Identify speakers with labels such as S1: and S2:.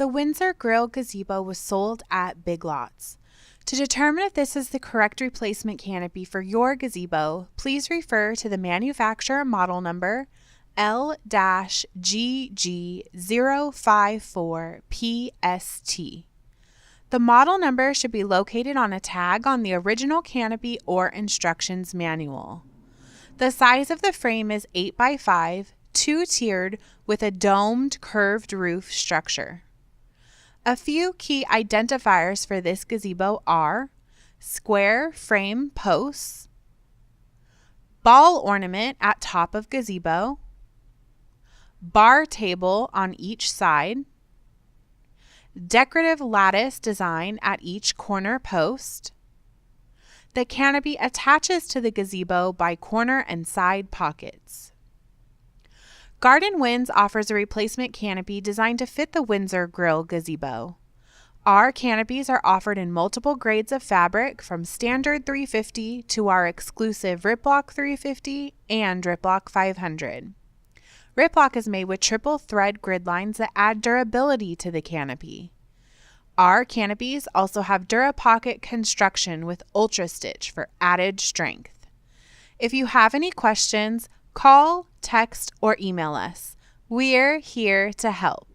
S1: The Windsor Grill Gazebo was sold at Big Lots. To determine if this is the correct replacement canopy for your gazebo, please refer to the manufacturer model number L-GG054PST. The model number should be located on a tag on the original canopy or instructions manual. The size of the frame is 8 by 5, two-tiered with a domed curved roof structure. A few key identifiers for this gazebo are square frame posts, ball ornament at top of gazebo, bar table on each side, decorative lattice design at each corner post. The canopy attaches to the gazebo by corner and side pockets. Garden Winds offers a replacement canopy designed to fit the Windsor Grill gazebo. Our canopies are offered in multiple grades of fabric from standard 350 to our exclusive Ripblock 350 and Ripblock 500. Ripblock is made with triple thread grid lines that add durability to the canopy. Our canopies also have DuraPocket construction with Ultra Stitch for added strength. If you have any questions, call, text, or email us. We're here to help.